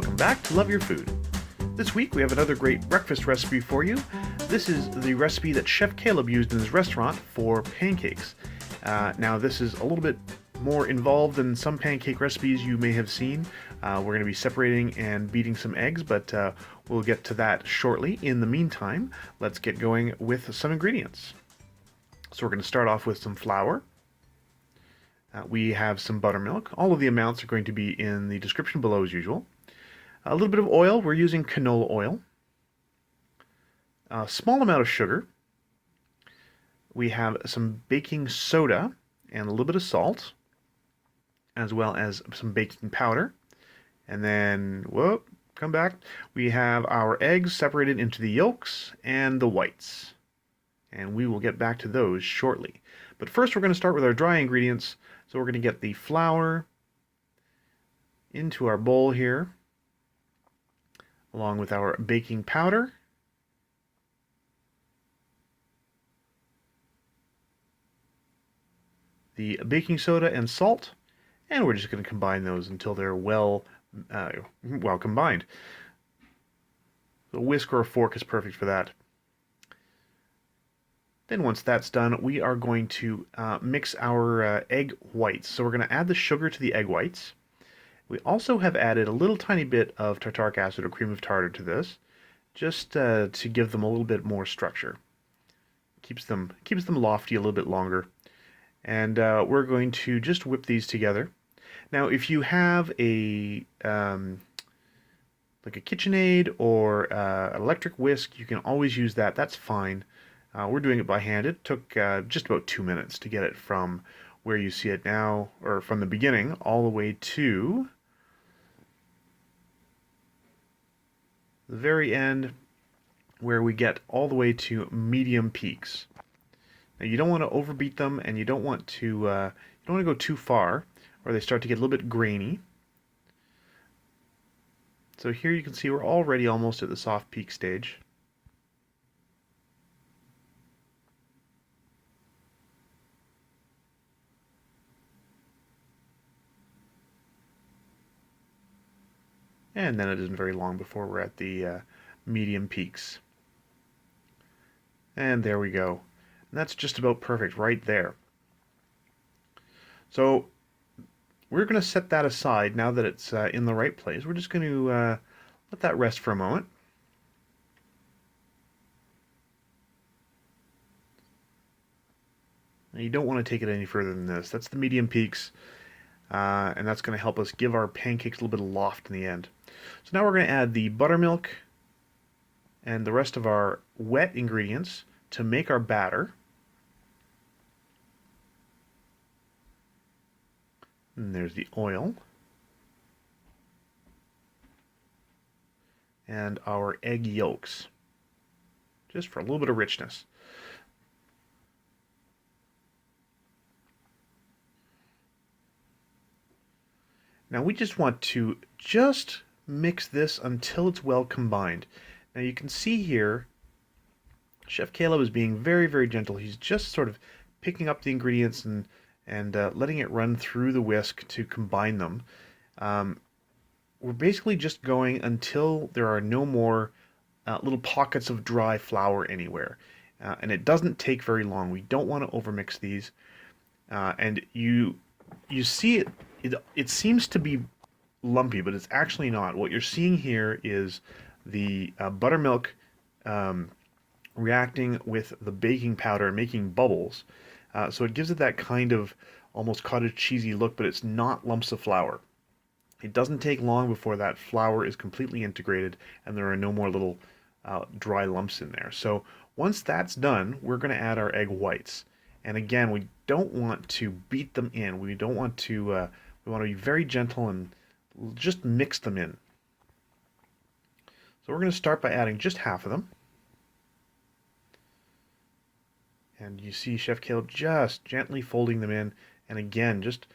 welcome back to Love Your Food. This week we have another great breakfast recipe for you. This is the recipe that Chef Caleb used in his restaurant for pancakes. Now this is a little bit more involved than some pancake recipes you may have seen. We're going to be separating and beating some eggs, but we'll get to that shortly. In the meantime, let's get going with some ingredients. So we're going to start off with some flour. We have some buttermilk. All of the amounts are going to be in the description below as usual. A little bit of oil. We're using canola oil. A small amount of sugar. We have some baking soda and a little bit of salt, as well as some baking powder. And then, whoop, come back. We have our eggs separated into the yolks and the whites. And we will get back to those shortly. But first we're going to start with our dry ingredients. So we're going to get the flour into our bowl here, along with our baking powder. The baking soda and salt, and we're just going to combine those until they're well combined. A whisk or a fork is perfect for that. Then once that's done, we are going to mix our egg whites. So we're going to add the sugar to the egg whites. We also have added a little tiny bit of tartaric acid or cream of tartar to this, just to give them a little bit more structure. Keeps them lofty a little bit longer. And we're going to just whip these together. Now, if you have a like a KitchenAid or an electric whisk, you can always use that. That's fine. We're doing it by hand. It took just about 2 minutes to get it from where you see it now, or from the beginning, all the way to the very end, where we get all the way to medium peaks. Now you don't want to overbeat them, and you don't want to go too far, or they start to get a little bit grainy. So here you can see we're already almost at the soft peak stage. And then it isn't very long before we're at the medium peaks. And there we go. And that's just about perfect right there. So we're going to set that aside now that it's in the right place. We're just going to let that rest for a moment. Now you don't want to take it any further than this. That's the medium peaks. And that's going to help us give our pancakes a little bit of loft in the end. So now we're going to add the buttermilk and the rest of our wet ingredients to make our batter. And there's the oil. And our egg yolks, just for a little bit of richness. Now we just want to mix this until it's well combined. Now you can see here, Chef Caleb is being very, very gentle. He's just sort of picking up the ingredients and letting it run through the whisk to combine them. We're basically just going until there are no more little pockets of dry flour anywhere. And it doesn't take very long. We don't want to overmix these. And you see it seems to be lumpy, but it's actually not. What you're seeing here is the buttermilk reacting with the baking powder and making bubbles. So it gives it that kind of almost cottage cheesy look, but it's not lumps of flour. It doesn't take long before that flour is completely integrated and there are no more little dry lumps in there. So once that's done, we're going to add our egg whites. And again, we don't want to beat them in. We don't want to. We want to be very gentle and just mix them in. So we're going to start by adding just half of them. And you see Chef Caleb just gently folding them in, and again, just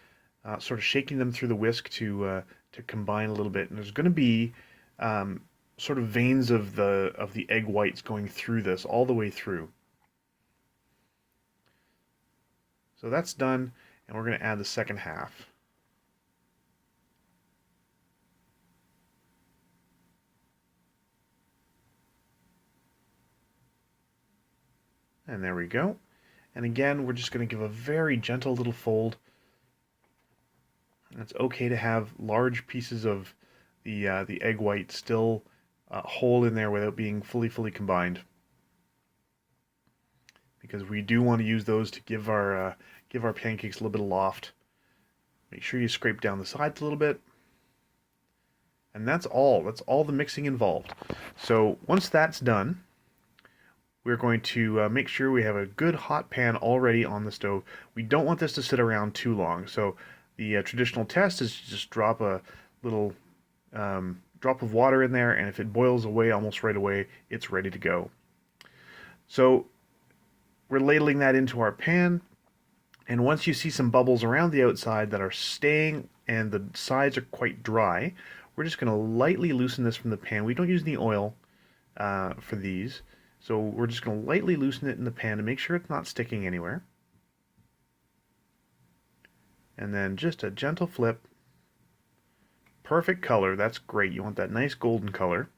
sort of shaking them through the whisk to combine a little bit. And there's going to be sort of veins of the egg whites going through this all the way through. So that's done, and we're going to add the second half. And there we go. And again, we're just going to give a very gentle little fold. And it's okay to have large pieces of the egg white still whole in there without being fully combined, because we do want to use those to give our pancakes a little bit of loft. Make sure you scrape down the sides a little bit. And that's all. That's all the mixing involved. So once that's done, we're going to make sure we have a good hot pan already on the stove. We don't want this to sit around too long. So the traditional test is to just drop a little drop of water in there, and if it boils away almost right away, it's ready to go. So we're ladling that into our pan, and once you see some bubbles around the outside that are staying and the sides are quite dry, we're just going to lightly loosen this from the pan. We don't use any oil for these, so we're just going to lightly loosen it in the pan to make sure it's not sticking anywhere. And then just a gentle flip. Perfect color, that's great. You want that nice golden color.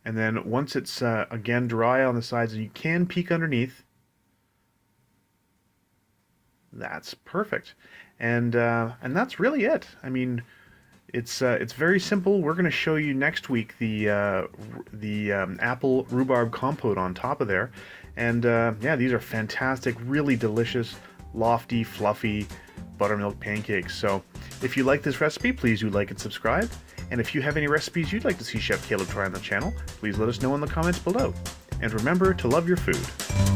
And then once it's again dry on the sides, you can peek underneath. That's perfect. And that's really it. I mean, it's very simple. We're going to show you next week the apple rhubarb compote on top of there. And yeah, these are fantastic, really delicious, lofty, fluffy buttermilk pancakes. So if you like this recipe, please do like and subscribe. And if you have any recipes you'd like to see Chef Caleb try on the channel, please let us know in the comments below. And remember to love your food.